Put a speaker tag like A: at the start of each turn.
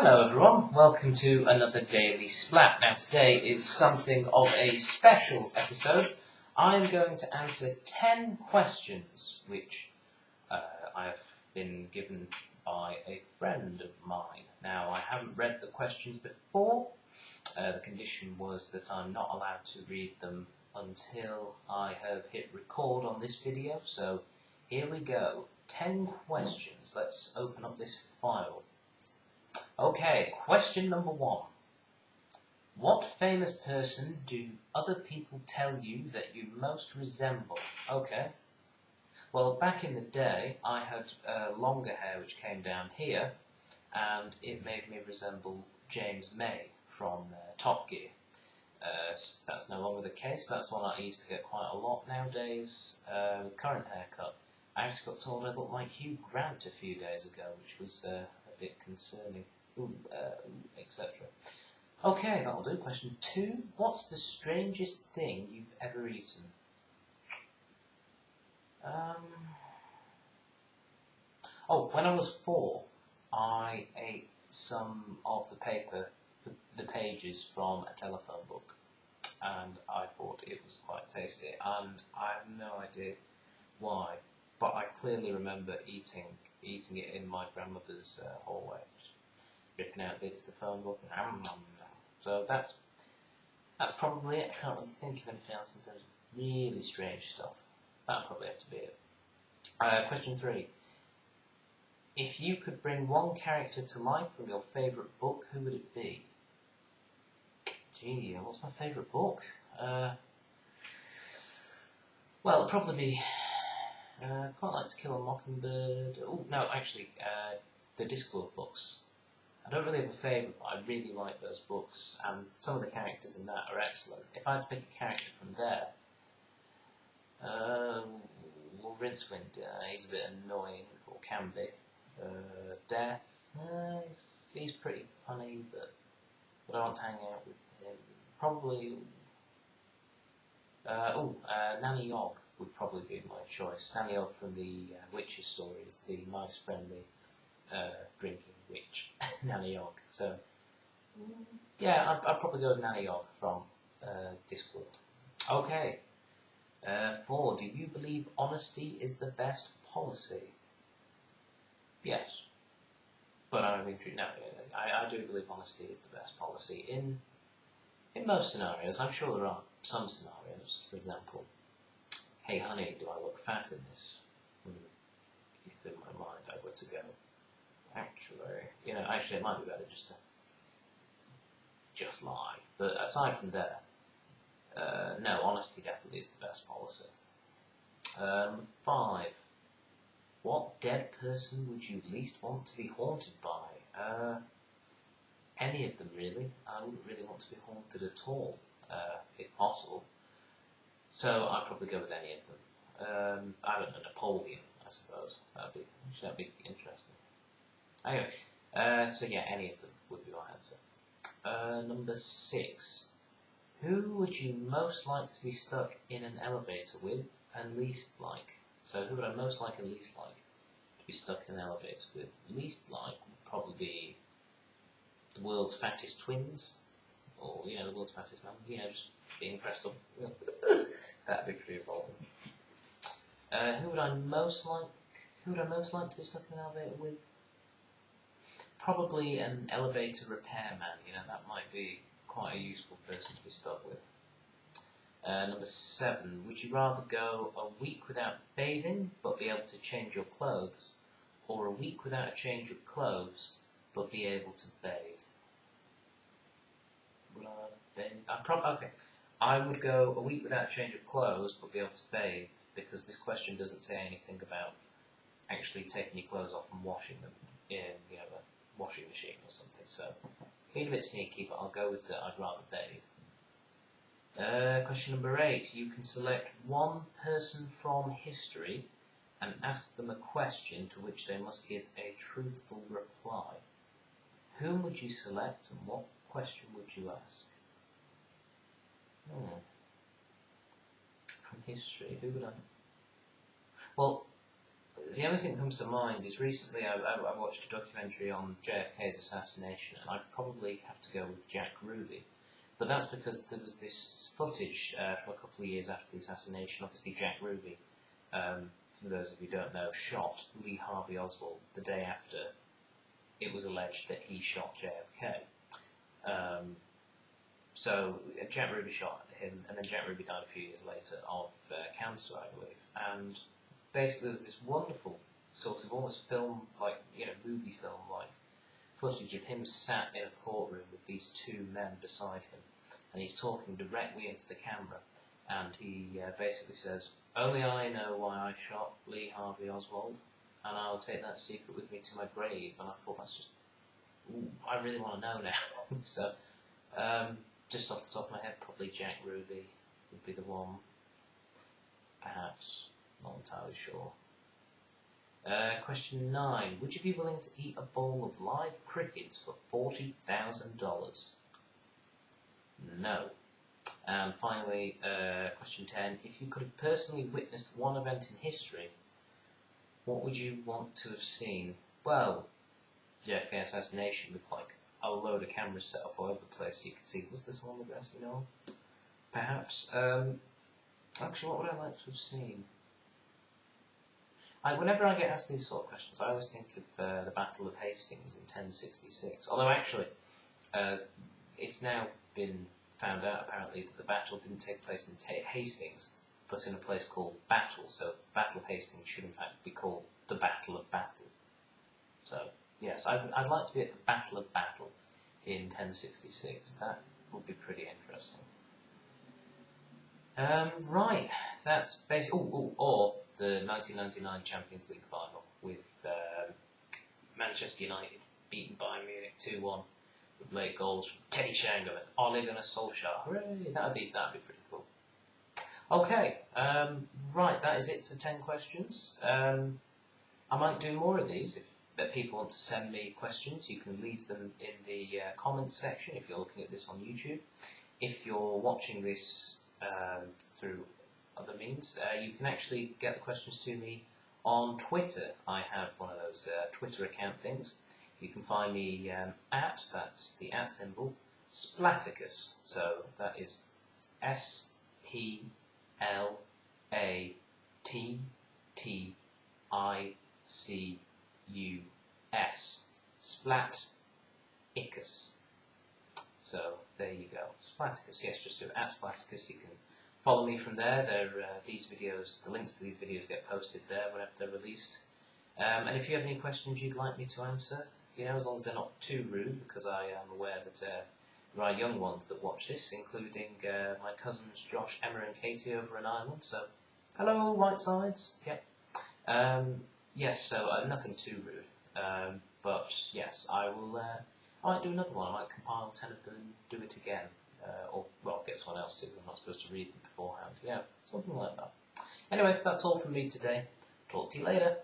A: Hello everyone, welcome to another Daily Splat. Now today is something of a special episode. I'm going to answer 10 questions which I have been given by a friend of mine. Now I haven't read the questions before. The condition was that I'm not allowed to read them until I have hit record on this video. So here we go, 10 questions. Let's open up this file. Okay, question number 1. What famous person do other people tell you that you most resemble? Okay. Well, back in the day, I had longer hair which came down here, and it made me resemble James May from Top Gear. That's no longer the case, but that's one I used to get quite a lot nowadays. Current haircut. I actually got told I looked like Hugh Grant a few days ago, which was a bit concerning. Etc. Okay, that'll do. Question 2. What's the strangest thing you've ever eaten? When I was 4, I ate some of the paper, the pages from a telephone book, and I thought it was quite tasty, and I have no idea why, but I clearly remember eating it in my grandmother's hallway. Ripping out bits of the phone book and so that's probably it. I can't really think of anything else in terms of really strange stuff. That'll probably have to be it. Question 3. If you could bring one character to life from your favourite book, who would it be? Gee, what's my favourite book? Well, it'd probably be quite like To Kill a Mockingbird. Oh no, actually, the Discworld books. I don't really have a favourite, but I really like those books, and some of the characters in that are excellent. If I had to pick a character from there, well, Rincewind, he's a bit annoying, or can be. Death, he's pretty funny, but I want to hang out with him. Probably, Nanny Ogg would probably be my choice. Nanny Ogg from the Witcher stories, the nice, friendly, drinking witch, Nanny Ogg. So, yeah, I'd probably go with Nanny Ogg from Discworld. Okay. 4. Do you believe honesty is the best policy? Yes. But I do believe honesty is the best policy in most scenarios. I'm sure there are some scenarios. For example, hey honey, do I look fat in this? If in my mind I were to go, actually it might be better just to just lie. But aside from that, no, honesty definitely is the best policy. 5. What dead person would you least want to be haunted by? Any of them, really. I wouldn't really want to be haunted at all, if possible. So I'd probably go with any of them. I don't know, Napoleon, I suppose. That'd be interesting. Anyway, so yeah, any of them would be my answer. Number 6. Who would you most like to be stuck in an elevator with and least like? So who would I most like and least like to be stuck in an elevator with? Least like would probably be the world's fattest twins, or, the world's fattest man. Just being impressed of. That'd be pretty evolving. Who would I most like to be stuck in an elevator with? Probably an elevator repairman. That might be quite a useful person to be stuck with. Number 7. Would you rather go a week without bathing but be able to change your clothes, or a week without a change of clothes but be able to bathe? Would I bathe? I would go a week without a change of clothes but be able to bathe, because this question doesn't say anything about actually taking your clothes off and washing them in a washing machine or something. So, being a bit sneaky, but I'll go with that. I'd rather bathe. Question number 8. You can select one person from history and ask them a question to which they must give a truthful reply. Whom would you select, and what question would you ask? From history, who would I... Well, the only thing that comes to mind is recently I watched a documentary on JFK's assassination, and I'd probably have to go with Jack Ruby. But that's because there was this footage from a couple of years after the assassination. Obviously, Jack Ruby, for those of you who don't know, shot Lee Harvey Oswald the day after it was alleged that he shot JFK. So Jack Ruby shot him, and then Jack Ruby died a few years later of cancer, I believe. And basically, there was this wonderful sort of almost film, like, you know, movie film-like footage of him sat in a courtroom with these two men beside him, and he's talking directly into the camera, and he basically says, "Only I know why I shot Lee Harvey Oswald, and I'll take that secret with me to my grave." And I thought, that's just, ooh, I really want to know now. So, just off the top of my head, probably Jack Ruby would be the one, perhaps, not entirely sure. Question 9. Would you be willing to eat a bowl of live crickets for $40,000? No. And finally, question 10. If you could have personally witnessed one event in history, what would you want to have seen? Well, JFK assassination with like a load of cameras set up all over the place so you could see, was this on the grassy knoll? Perhaps. Actually, what would I like to have seen? Whenever I get asked these sort of questions, I always think of the Battle of Hastings in 1066. Although actually, it's now been found out apparently that the battle didn't take place in Hastings, but in a place called Battle. So Battle of Hastings should in fact be called the Battle of Battle. So yes, I'd like to be at the Battle of Battle in 1066. That would be pretty interesting. Right, that's basically. Or the 1999 Champions League final with Manchester United beaten Bayern Munich 2-1 with late goals from Teddy Sheringham and Ole Gunnar Solskjaer. Hooray! That'd be pretty cool. Okay, right, that is it for 10 questions. I might do more of these if people want to send me questions. You can leave them in the comments section if you're looking at this on YouTube. If you're watching this through other means, you can actually get the questions to me on Twitter. I have one of those Twitter account things. You can find me that's the @ symbol, Splatticus. So that is SPLATTICUS. Splatticus. So there you go, Splatticus. Yes, just do @Splatticus. You can follow me from there. These videos, the links to these videos get posted there whenever they're released. And if you have any questions you'd like me to answer, you know, as long as they're not too rude, because I am aware that there are young ones that watch this, including my cousins Josh, Emma and Katie over in Ireland. So, hello, Whitesides. Yep. Yes, so nothing too rude. But yes, I might do another one. I might compile 10 of them and do it again. Or, well, get someone else to, because I'm not supposed to read them beforehand. Yeah, something like that. Anyway, that's all from me today. Talk to you later.